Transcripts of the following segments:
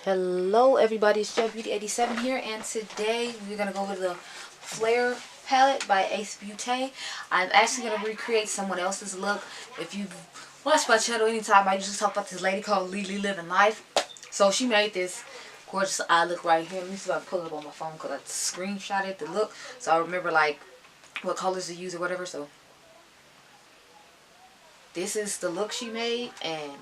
Hello everybody, it's Ace Beaute 87 here, and today we're going to go with the Flair Palette by Ace Beaute. I'm actually going to recreate someone else's look. If you've watched my channel anytime, I usually talk about this lady called Lelilivinglife. So she made this gorgeous eye look right here. Let me see if I can pull it up on my phone because I screenshotted the look. So I remember like what colors to use or whatever. So this is the look she made, and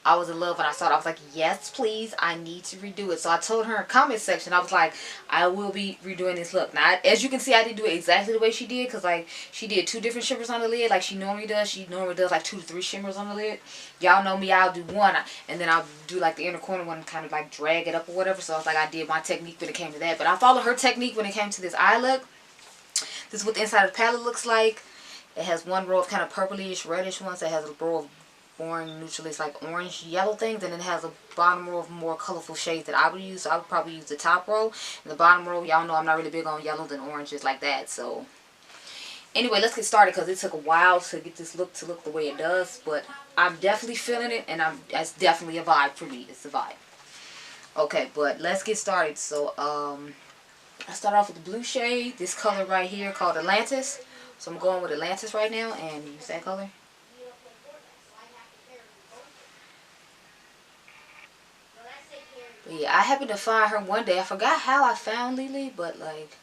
I was in love when I saw it. I was like, yes, please, I need to redo it. So I told her in the comment section, I was like, I will be redoing this look. Now, as you can see, I didn't do it exactly the way she did, because, like, she did 2 different shimmers on the lid, like she normally does. She normally does, like, 2 to 3 shimmers on the lid. Y'all know me, I'll do one, and then I'll do, like, the inner corner one and kind of, like, drag it up or whatever. So I was like, I did my technique when it came to that. But I followed her technique when it came to this eye look. This is what the inside of the palette looks like. It has one row of kind of purplish, reddish ones. It has a row of boring neutralists like orange yellow things, and then it has a bottom row of more colorful shades that I would use. So I would probably use the top row, and the bottom row, y'all know I'm not really big on yellows and oranges like that. So anyway, let's get started, because it took a while to get this look to look the way it does, but I'm definitely feeling it, and it's definitely a vibe for me. It's a vibe. Okay, but let's get started. So I start off with the blue shade, this color right here called Atlantis. So I'm going with Atlantis right now and use that color. Yeah, I happened to find her one day. I forgot how I found Lily, but like,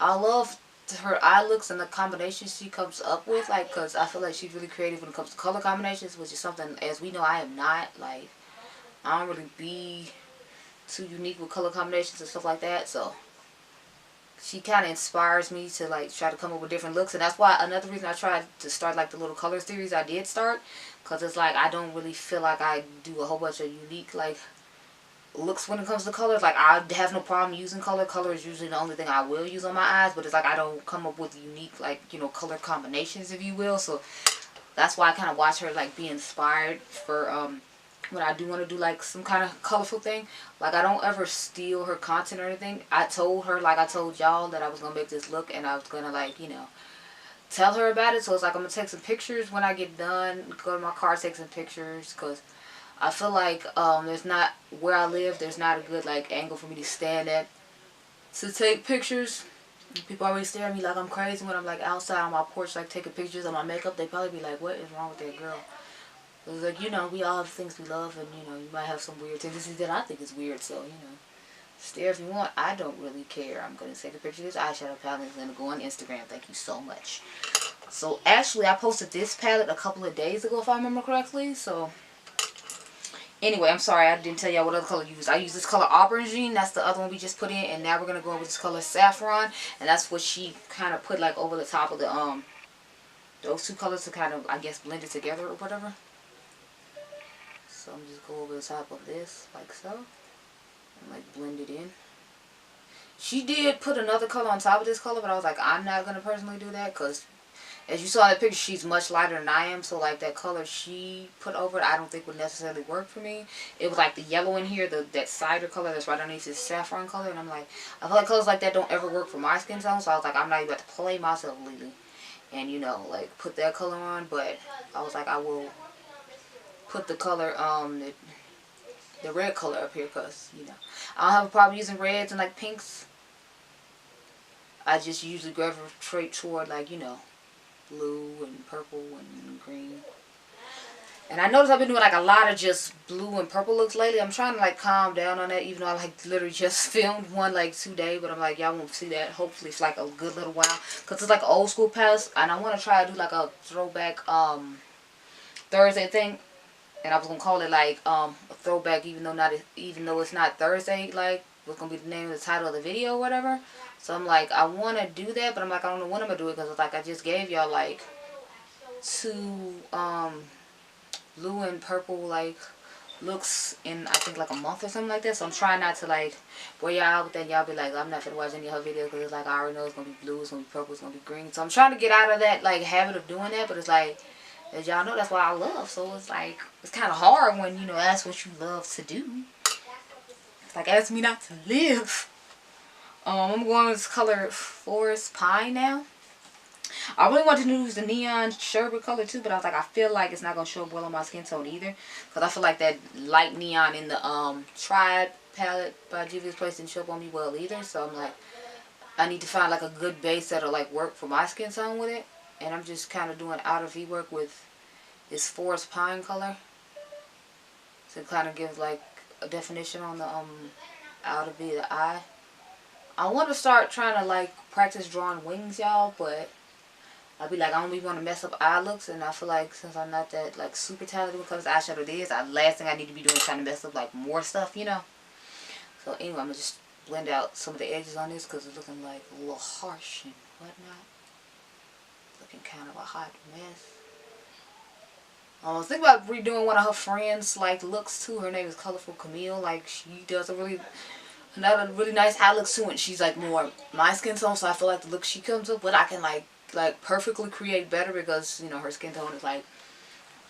I love her eye looks and the combinations she comes up with. Like, because I feel like she's really creative when it comes to color combinations, which is something, as we know, I am not. Like, I don't really be too unique with color combinations and stuff like that. So she kind of inspires me to like try to come up with different looks, and that's why another reason I tried to start like the little color series I did start, because it's like I don't really feel like I do a whole bunch of unique like looks when it comes to colors. Like, I have no problem using color. Color is usually the only thing I will use on my eyes, but it's like I don't come up with unique, like, you know, color combinations, if you will. So that's why I kind of watch her like be inspired for when I do want to do like some kind of colorful thing. Like, I don't ever steal her content or anything. I told her, like I told y'all, that I was gonna make this look, and I was gonna, like, you know, tell her about it. So it's like I'm gonna take some pictures when I get done, go to my car, take some pictures, because I feel like there's not, where I live, there's not a good like angle for me to stand at to take pictures. People always stare at me like I'm crazy when I'm like outside on my porch like taking pictures of my makeup. They probably be like, what is wrong with that girl? It's like, you know, we all have things we love, and you know, you might have some weird tendencies that I think is weird. So, you know, stare if you want. I don't really care. I'm going to take a picture of this eyeshadow palette. It's going to go on Instagram. Thank you so much. So actually, I posted this palette a couple of days ago, if I remember correctly. So anyway, I'm sorry I didn't tell y'all what other color I used. I used this color Aubergine. That's the other one we just put in. And now we're going to go with this color Saffron. And that's what she kind of put like over the top of the those two colors to kind of, I guess, blend it together or whatever. So I'm just go over the top of this like so. And like blend it in. She did put another color on top of this color, but I was like, I'm not going to personally do that, because as you saw in the picture, she's much lighter than I am. So like that color she put over it, I don't think would necessarily work for me. It was like the yellow in here, that cider color that's right underneath this saffron color. And I'm like, I feel like colors like that don't ever work for my skin tone. So I was like, I'm not even about to play myself, Lily, and, you know, like put that color on. But I was like, I will put the color, the red color up here, because, you know, I don't have a problem using reds and like pinks. I just usually gravitate toward, like, you know, blue and purple and green. And I noticed I've been doing like a lot of just blue and purple looks lately. I'm trying to like calm down on that, even though I like literally just filmed one like today. But I'm like, y'all won't see that hopefully for like a good little while, because it's like an old school palace, and I want to try to do like a throwback Thursday thing. And I was gonna call it like a throwback, even though it's not Thursday, like what's gonna be the name of the title of the video or whatever. So I'm like, I want to do that, but I'm like, I don't know when I'm gonna do it, because it's like I just gave y'all like 2 blue and purple like looks in, I think, like a month or something like that. So I'm trying not to like wear y'all out with that. Y'all be like, I'm not gonna watch any of her videos, because it's like I already know it's gonna be blue, it's gonna be purple, it's gonna be green. So I'm trying to get out of that like habit of doing that. But it's like, as y'all know, that's what I love. So it's like, it's kind of hard when, you know, that's what you love to do. It's like, ask me not to live. I'm going with this color Forest Pine now. I really wanted to use the neon sherbet color too, but I was like, I feel like it's not going to show up well on my skin tone either. Because I feel like that light neon in the Tribe palette by Juvia's Place didn't show up on me well either. So I'm like, I need to find like a good base that'll like work for my skin tone with it. And I'm just kind of doing outer V work with this Forest Pine color. To kind of give like a definition on the outer V of the eye. I want to start trying to like practice drawing wings, y'all, but I'll be like, I don't really want to mess up eye looks, and I feel like since I'm not that like super talented when it comes to eyeshadow, the last thing I need to be doing is trying to mess up like more stuff, you know. So anyway, I'm gonna just blend out some of the edges on this because it's looking like a little harsh and whatnot. Looking kind of a hot mess. I was thinking about redoing one of her friends' like looks too. Her name is Colorful Camille. Like she does another really nice eye look too, and she's like more my skin tone. So I feel like the look she comes up with, I can like perfectly create better because you know her skin tone is like,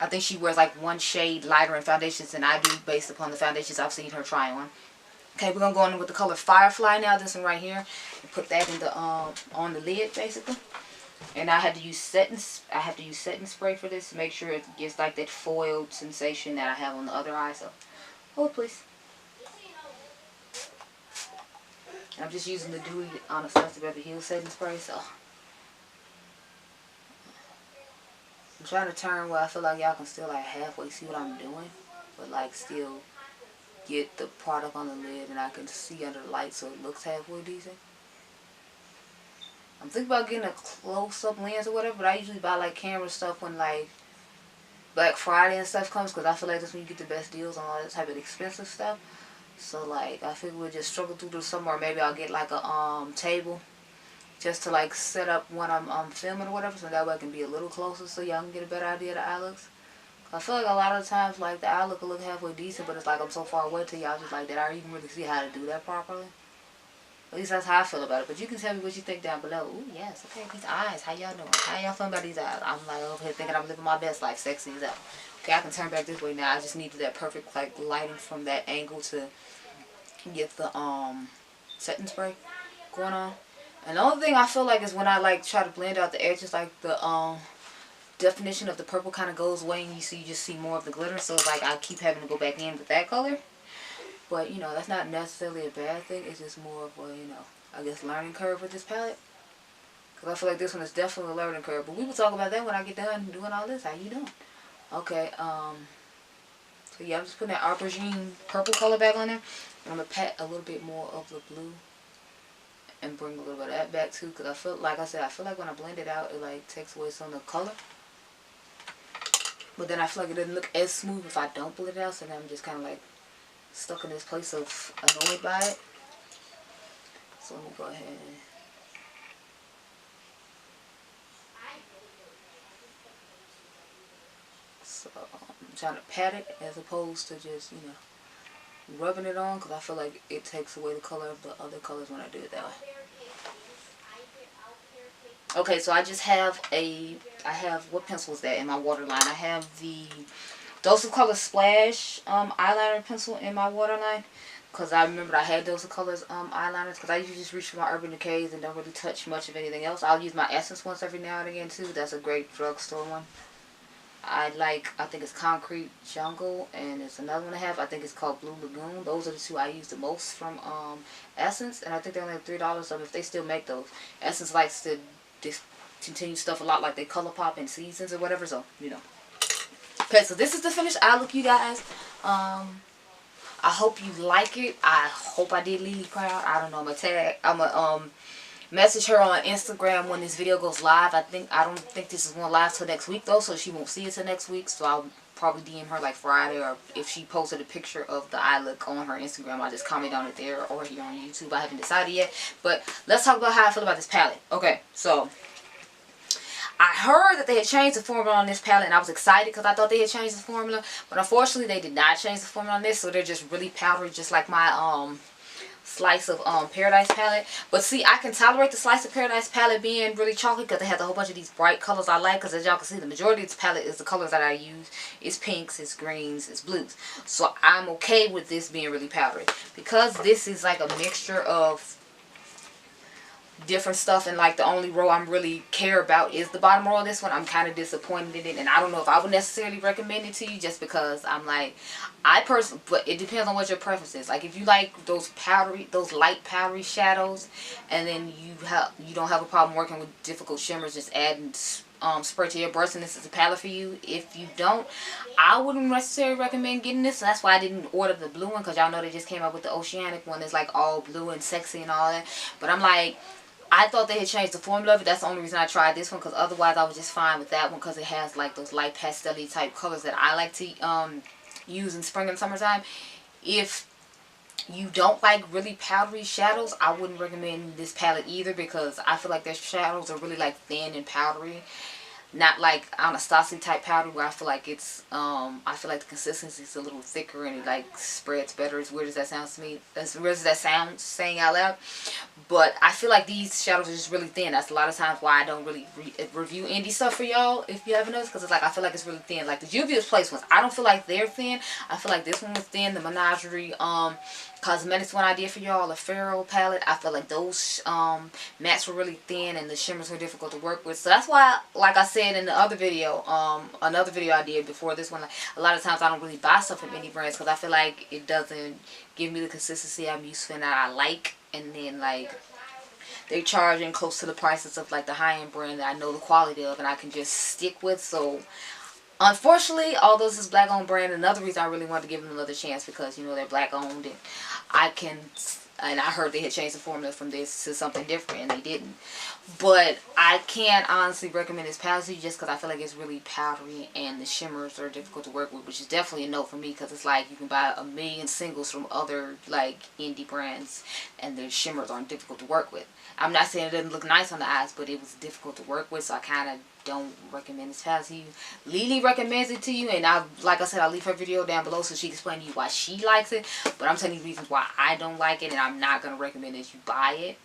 I think she wears like one shade lighter in foundations than I do based upon the foundations I've seen her try on. Okay, we're gonna go in with the color Firefly now. This one right here, and put that in the on the lid basically. And I have to use setting spray for this to make sure it gives like that foiled sensation that I have on the other eye. So, hold please. I'm just using the Dewy Anastasia Beverly Hills setting spray. So, I'm trying to turn where I feel like y'all can still like halfway see what I'm doing, but like still get the product on the lid and I can see under the light so it looks halfway decent. I'm thinking about getting a close-up lens or whatever, but I usually buy like camera stuff when like Black Friday and stuff comes because I feel like that's when you get the best deals on all that type of expensive stuff. So like I figure we'll just struggle through the summer, or maybe I'll get like a table just to like set up when I'm filming or whatever, so that way I can be a little closer so y'all can get a better idea of the eye looks. I feel like a lot of the times like the eye look will look halfway decent, but it's like I'm so far away till y'all just like, did I even really see how to do that properly? At least that's how I feel about it. But you can tell me what you think down below. Ooh, yes. Okay, these eyes. How y'all doing? How y'all feeling about these eyes? I'm like over here thinking I'm living my best life. Sexy as hell. Okay, I can turn back this way now. I just needed that perfect like lighting from that angle to get the setting spray going on. And the only thing I feel like is when I like try to blend out the edges, like the definition of the purple kind of goes away and you just see more of the glitter. So it's like I keep having to go back in with that color. But, you know, that's not necessarily a bad thing. It's just more of a, you know, I guess learning curve with this palette. Because I feel like this one is definitely a learning curve. But we will talk about that when I get done doing all this. How you doing? Okay, so yeah, I'm just putting that aubergine purple color back on there. And I'm going to pat a little bit more of the blue. And bring a little bit of that back too. Because I feel, like I said, I feel like when I blend it out, it like takes away some of the color. But then I feel like it doesn't look as smooth if I don't blend it out. So then I'm just kind of like stuck in this place of annoyed by it. So let me go ahead and so I'm trying to pat it as opposed to just, you know, rubbing it on, because I feel like it takes away the color of the other colors when I do it that way. Okay, so I just have what pencil is that in my waterline? I have the Dose of Color Splash eyeliner pencil in my waterline, because I remember I had Dose of Colors eyeliners, because I usually just reach for my Urban Decays and don't really touch much of anything else. I'll use my Essence ones every now and again too. That's a great drugstore one. I think it's Concrete Jungle, and it's another one I have. I think it's called Blue Lagoon. Those are the two I use the most from Essence, and I think they only have $3 of them if they still make those. Essence likes to discontinue stuff a lot, like they color pop in seasons or whatever, so, you know. Okay, so this is the finished eye look, you guys. I hope you like it. I hope I did Lily proud. I don't know. I'm gonna message her on Instagram when this video goes live. I don't think this is going live till next week though, so she won't see it till next week. So I'll probably DM her like Friday, or if she posted a picture of the eye look on her Instagram, I'll just comment on it there or here on YouTube. I haven't decided yet. But let's talk about how I feel about this palette. Okay, so I heard that they had changed the formula on this palette, and I was excited because I thought they had changed the formula. But unfortunately, they did not change the formula on this, so they're just really powdery, just like my Slice of Paradise palette. But see, I can tolerate the Slice of Paradise palette being really chalky because it has a whole bunch of these bright colors I like. Because as y'all can see, the majority of this palette is the colors that I use. It's pinks, it's greens, it's blues. So I'm okay with this being really powdery. Because this is like a mixture of different stuff, and like the only row I'm really care about is the bottom row of this one. I'm kind of disappointed in it, and I don't know if I would necessarily recommend it to you, just because I'm like, but it depends on what your preference is. Like if you like those powdery, those light powdery shadows, and then you don't have a problem working with difficult shimmers, just adding spray to your brush, and this is a palette for you. If you don't, I wouldn't necessarily recommend getting this. So that's why I didn't order the blue one, because y'all know they just came out with the Oceanic one. It's like all blue and sexy and all that. But I'm like, I thought they had changed the formula of it. That's the only reason I tried this one, because otherwise I was just fine with that one, because it has like those light pastel-y type colors that I like to use in spring and summertime. If you don't like really powdery shadows, I wouldn't recommend this palette either, because I feel like their shadows are really like thin and powdery. Not like Anastasia type powder, where I feel like it's I feel like the consistency is a little thicker and it like spreads better. As weird as that sounds to me, as weird as that sounds saying out loud, but I feel like these shadows are just really thin. That's a lot of times why I don't really review indie stuff for y'all, if you haven't noticed, because it's like I feel like it's really thin. Like the Juvia's Place ones, I don't feel like they're thin. I feel like this one was thin. The Menagerie Cosmetics one I did for y'all, the Pharaoh palette, I feel like those mattes were really thin and the shimmers were difficult to work with. So that's why, like I said in the other video, another video I did before this one, like, a lot of times I don't really buy stuff from indie brands, because I feel like it doesn't give me the consistency I'm used to and that I like. And then like they're charging close to the prices of like the high-end brand that I know the quality of and I can just stick with. So unfortunately, although this is black owned brand, another reason I really wanted to give them another chance, because you know they're black owned, and I heard they had changed the formula from this to something different, and they didn't. But I can't honestly recommend this palette to you, just because I feel like it's really powdery and the shimmers are difficult to work with, which is definitely a no for me, because it's like you can buy a million singles from other like indie brands and their shimmers aren't difficult to work with. I'm not saying it doesn't look nice on the eyes, but it was difficult to work with, so I kind of don't recommend this palette to you. Lily recommends it to you, and like I said, I'll leave her video down below so she can explain to you why she likes it. But I'm telling you reasons why I don't like it, and I'm not going to recommend that you buy it.